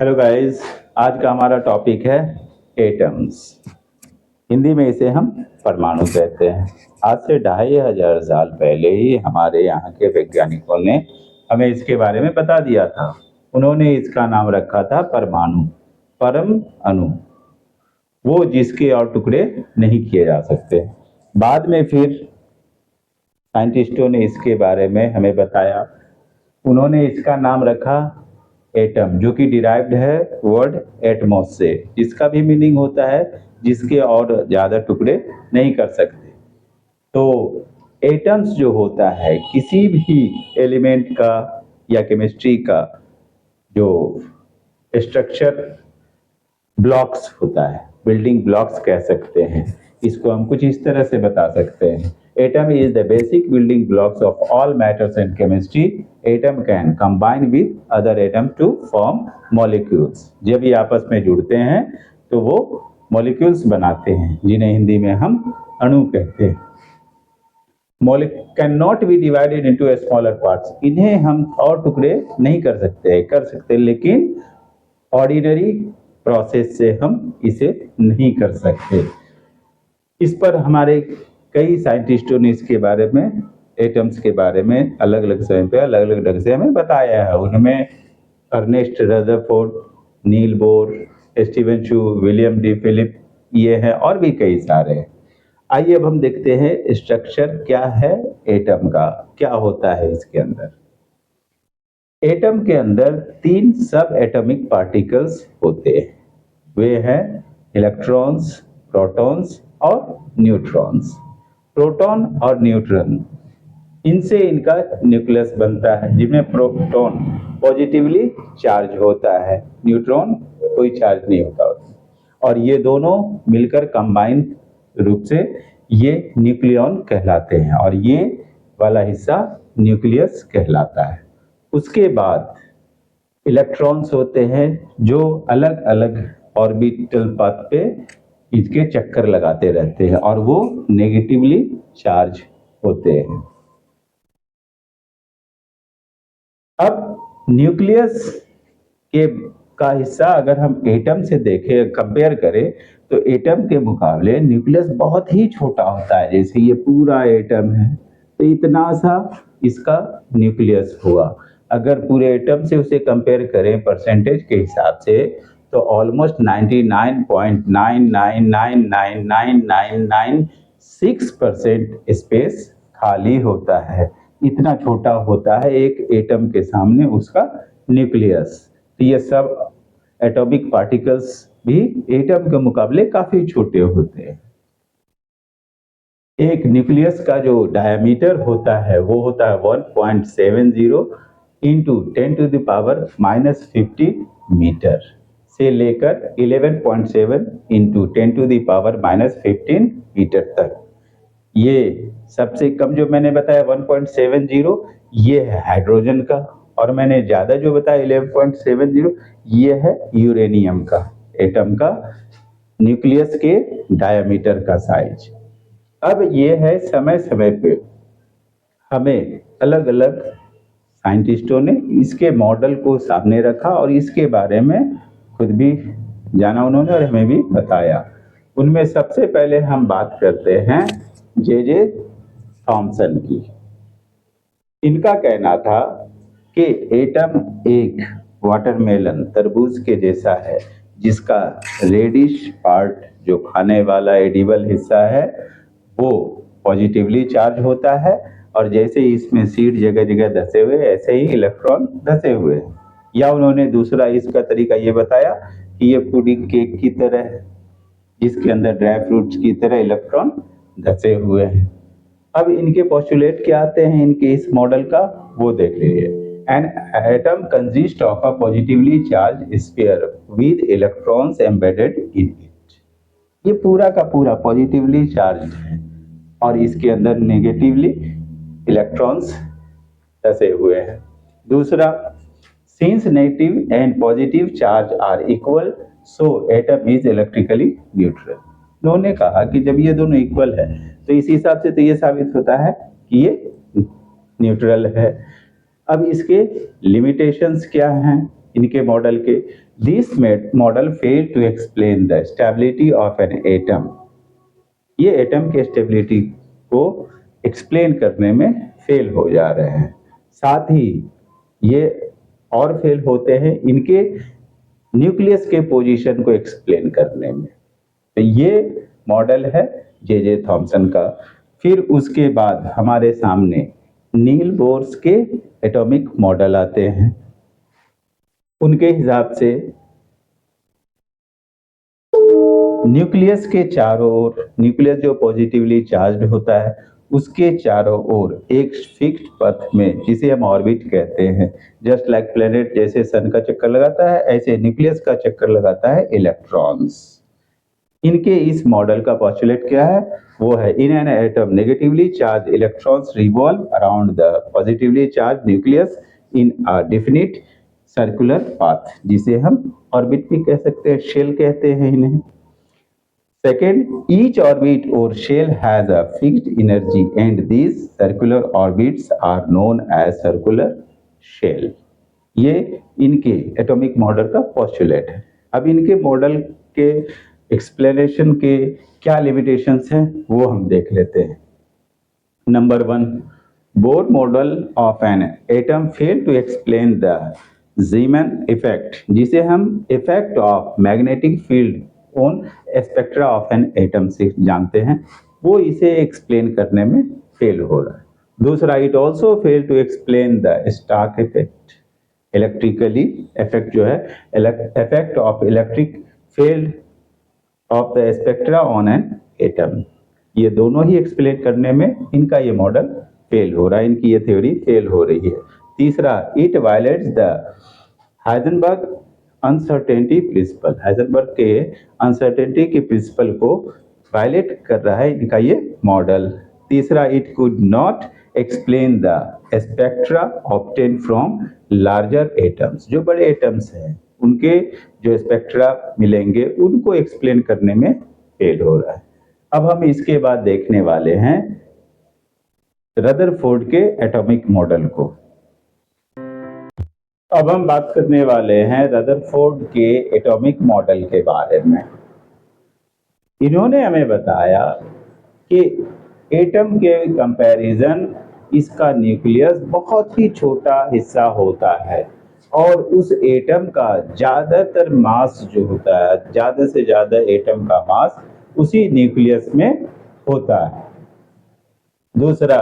Hello guys, आज का हमारा टॉपिक है एटम्स। हिंदी में इसे हम परमाणु कहते हैं। आज से 2500 साल पहले ही हमारे यहाँ के वैज्ञानिकों ने हमें इसके बारे में बता दिया था। उन्होंने इसका नाम रखा था परमाणु, परम अणु, वो जिसके और टुकड़े नहीं किए जा सकते। बाद में फिर साइंटिस्टों ने इसके बारे में हमें बताया। उन्होंने इसका नाम रखा एटम, जो कि डिराइव्ड है वर्ड एटमॉस से, जिसका भी मीनिंग होता है जिसके और ज़्यादा टुकड़े नहीं कर सकते। तो एटम्स जो होता है किसी भी एलिमेंट का या केमिस्ट्री का जो स्ट्रक्चर ब्लॉक्स होता है, बिल्डिंग ब्लॉक्स कह सकते हैं, इसको हम कुछ इस तरह से बता सकते हैं। Atom is the basic building blocks of all matters and chemistry. Atom can combine with other atom to form molecules. जब ये आपस में जुड़ते हैं तो वो मॉलिक्यूल्स बनाते हैं, जिन्हें हिंदी में हम अणु कहते हैं। Can not be divided into smaller parts. इन्हें हम और टुकड़े नहीं कर सकते, लेकिन ऑर्डिनरी प्रोसेस से हम इसे नहीं कर सकते। इस पर हमारे कई साइंटिस्टों ने इसके बारे में, एटम्स के बारे में अलग अलग समय पे अलग अलग ढंग से हमें बताया है। उनमें Ernest Rutherford, Niels Bohr, Steven Chu, William D Philip, ये हैं और भी कई सारे हैं। आइए अब हम देखते हैं स्ट्रक्चर क्या है एटम का, क्या होता है इसके अंदर। एटम के अंदर 3 सब एटॉमिक पार्टिकल्स होते हैं। वे हैं इलेक्ट्रॉन्स, प्रोटॉन्स और न्यूट्रॉन्स। प्रोटॉन और न्यूट्रॉन, इनसे इनका न्यूक्लियस बनता है, जिनमें प्रोटॉन पॉजिटिवली चार्ज होता है, न्यूट्रॉन कोई चार्ज नहीं होता। और ये दोनों मिलकर कंबाइन रूप से ये न्यूक्लियॉन कहलाते हैं, और ये वाला हिस्सा न्यूक्लियस कहलाता है। उसके बाद इलेक्ट्रॉन्स होते हैं जो अलग अलग ऑर्बिटल पाथ पे इसके चक्कर लगाते रहते हैं, और वो नेगेटिवली चार्ज होते हैं। अब न्यूक्लियस के का हिस्सा अगर हम एटम से देखें, कंपेयर करें, तो एटम के मुकाबले न्यूक्लियस बहुत ही छोटा होता है। जैसे ये पूरा एटम है तो इतना सा इसका न्यूक्लियस हुआ। अगर पूरे एटम से उसे कंपेयर करें परसेंटेज के हिसाब से, तो ऑलमोस्ट 99.99999996% स्पेस खाली होता है। इतना छोटा होता है एक एटम के सामने उसका न्यूक्लियस। तो ये सब एटॉमिक पार्टिकल्स भी एटम के मुकाबले काफी छोटे होते हैं। एक न्यूक्लियस का जो डायमीटर होता है वो होता है 1.70 इंटू 10⁻⁻15 मीटर से लेकर 11.7 इंटू 10⁻⁻15 मीटर तक। ये सबसे कम जो मैंने बताया 1.70, ये है हाइड्रोजन का, और मैंने ज्यादा जो बताया 11.70, ये है यूरेनियम का, एटम का न्यूक्लियस के डायमीटर का साइज। अब ये है समय समय पे हमें अलग अलग साइंटिस्टों ने इसके मॉडल को सामने रखा और इसके बारे में खुद भी जाना उन्होंने और हमें भी बताया। उनमें सबसे पहले हम बात करते हैं जे थॉमसन की। इनका कहना था कि एटम एक वाटरमेलन, तरबूज के जैसा है, जिसका रेडिश पार्ट जो खाने वाला एडिबल हिस्सा है वो पॉजिटिवली चार्ज होता है, और जैसे ही इसमें सीड जगह जगह धसे हुए ऐसे ही इलेक्ट्रॉन धसे हुए हैं। या उन्होंने दूसरा इसका तरीका ये बताया कि ये पुडिंग केक की तरह है, जिसके अंदर ड्राई फ्रूट्स की तरह इलेक्ट्रॉन धसे हुए हैं। अब इनके पोस्टुलेट क्या आते हैं इनके इस मॉडल का, वो देख लीजिए। An atom consist of a positively charge sphere with electrons embedded in it. ये पूरा का पूरा पॉजिटिवली चार्ज है और इसके अंदर नेगेटिवली इलेक्ट्रॉन्स धसे हुए हैं। दूसरा, since negative and positive charge are equal, so atom is electrically neutral. उन्होंने कहा कि जब ये दोनों इक्वल है तो इस हिसाब से तो ये साबित होता है कि ये न्यूट्रल है। अब इसके लिमिटेशंस क्या हैं? इनके मॉडल के। This model fail to explain the stability of an atom. ये एटम के स्टेबिलिटी को एक्सप्लेन करने में फेल हो जा रहे हैं। साथ ही ये और फेल होते हैं इनके न्यूक्लियस के पोजीशन को एक्सप्लेन करने में। तो ये मॉडल है जे थॉमसन का। फिर उसके बाद हमारे सामने नील बोर्स के एटॉमिक मॉडल आते हैं। उनके हिसाब से न्यूक्लियस के चारों ओर, न्यूक्लियस जो पॉजिटिवली चार्ज्ड होता है उसके चारों ओर एक फिक्स्ड पथ में, जिसे हम ऑर्बिट कहते हैं, जस्ट लाइक प्लेनेट जैसे सन का चक्कर लगाता है ऐसे न्यूक्लियस का चक्कर लगाता है इलेक्ट्रॉन्स। इनके इस मॉडल का पोस्टुलेट क्या है? वो है in an atom negatively charge electrons revolve around the positively charge nucleus in a definite circular path, जिसे हम ऑर्बिट भी कह सकते हैं, शेल कहते हैं इन्हें। Second, each orbit or shell has a fixed energy and these circular orbits are known as circular shell. ये इनके एटॉमिक मॉडल का पोस्टुलेट है। अब इनके मॉडल के एक्सप्लेनेशन के क्या लिमिटेशंस हैं वो हम देख लेते हैं। Number 1, Bohr model of an atom fail to explain the Zeeman effect, जिसे हम effect of magnetic field on spectra of an atom से जानते हैं, वो इसे एक्सप्लेन करने में फेल हो रहा है। दूसरा, it also fail to explain the stark effect, electrically effect जो है effect of electric field of the spectra on an atom. ये दोनों ही एक्सप्लेन करने में इनका ये मॉडल फेल हो रहा है, इनकी ये थ्योरी फेल हो रही है। तीसरा, it violets the Heisenberg uncertainty principle, Heisenberg के अनसर्टेनिटी के प्रिंसिपल को वायलेट कर रहा है इनका ये मॉडल। तीसरा, it could not explain the spectra obtain from larger atoms, जो बड़े एटम्स हैं उनके जो स्पेक्ट्रा मिलेंगे उनको एक्सप्लेन करने में फेल हो रहा है। अब हम इसके बाद देखने वाले हैं रदरफोर्ड के एटॉमिक मॉडल को। अब हम बात करने वाले हैं रदरफोर्ड के एटॉमिक मॉडल के बारे में। इन्होंने हमें बताया कि एटम के कंपैरिजन इसका न्यूक्लियस बहुत ही छोटा हिस्सा होता है और उस एटम का ज़्यादातर मास जो होता है, ज़्यादा से ज़्यादा एटम का मास उसी न्यूक्लियस में होता है। दूसरा,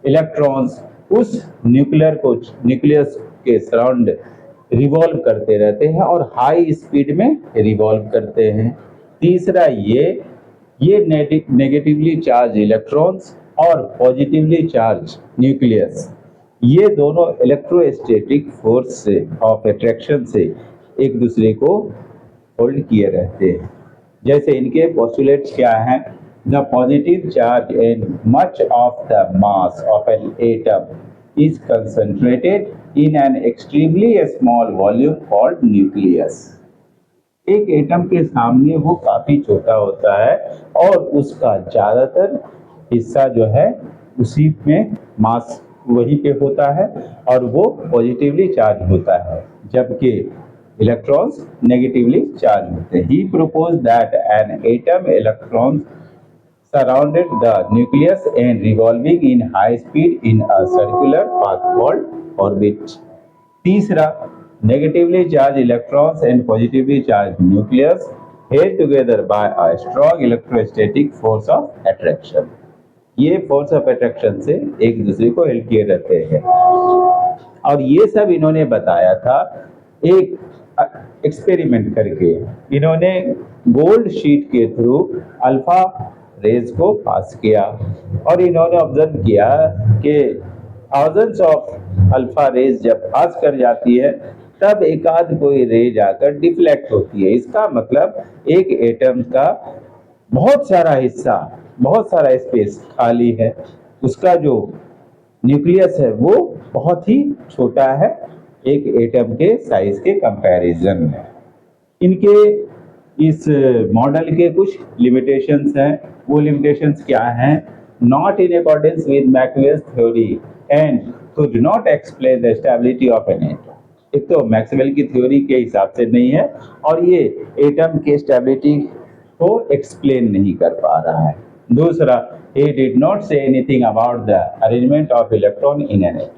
इलेक्ट्रॉन्स उस न्यूक्लियस के सराउंड रिवॉल्व करते रहते हैं और हाई स्पीड में रिवॉल्व करते हैं। तीसरा, ये नेगेटिवली चार्ज इलेक्ट्रॉन्स और पॉजिटिवली चार्ज न्यूक्लियस, ये दोनों इलेक्ट्रोस्टैटिक फोर्स से ऑफ अट्रैक्शन से एक दूसरे को होल्ड किए रहते हैं। जैसे इनके पोस्टुलेट्स क्या हैं? The positive charge and much of the mass of an atom is concentrated in an extremely small volume called nucleus. एक एटम के सामने वो काफी छोटा होता है और उसका ज्यादातर हिस्सा जो है उसी में मास वही पे होता है और वो पॉजिटिवली चार्ज होता है, जबकि इलेक्ट्रॉन्स नेगेटिवली चार्ज होते हैं। He proposed that an atom electrons surrounded the nucleus and revolving in high speed in a circular path called orbit. तीसरा, negatively charged electrons and positively charged nucleus held together by a strong electrostatic force of attraction. ये force of attraction से एक दूसरे को help किए रहते हैं और ये सब इन्होंने बताया था एक एक्सपेरिमेंट करके। इन्होंने गोल्ड शीट के थ्रू अल्फा रेज को पास किया और इन्होंने ऑब्जर्व किया कि थाउजेंड्स ऑफ अल्फा रेज जब पास कर जाती है तब एक आध कोई रे जाकर डिफ्लेक्ट होती है। इसका मतलब एक एटम का बहुत सारा हिस्सा, बहुत सारा स्पेस खाली है, उसका जो न्यूक्लियस है वो बहुत ही छोटा है एक एटम के साइज के कंपैरिजन में। इनके इस मॉडल के कुछ लिमिटेशंस हैं। वो लिमिटेशंस क्या हैं? Not in accordance with Maxwell's theory and could not explain the stability of an atom. एक तो मैक्सवेल की थ्योरी के हिसाब से नहीं है और ये एटम की स्टेबिलिटी को एक्सप्लेन नहीं कर पा रहा है। दूसरा, he did not say anything about the arrangement of electron in an atom.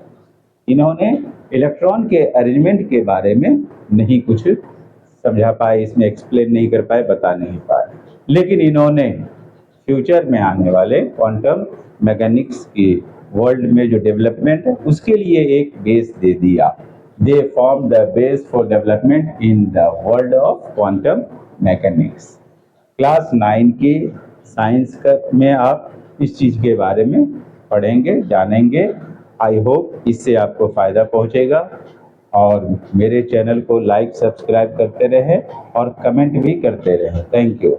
इन्होंने इलेक्ट्रॉन के अरेंजमेंट के बारे में नहीं कुछ समझा पाए, इसमें एक्सप्लेन नहीं कर पाए, बता नहीं पाए। लेकिन इन्होंने फ्यूचर में आने वाले क्वांटम मैकेनिक्स की वर्ल्ड में जो डेवलपमेंट है उसके लिए एक बेस दे दिया। They form the base for development in the world of quantum mechanics. Class 9 के साइंस में आप इस चीज़ के बारे में पढ़ेंगे, जानेंगे। आई होप इससे आपको फ़ायदा पहुंचेगा और मेरे चैनल को लाइक सब्सक्राइब करते रहें और कमेंट भी करते रहें। Thank you.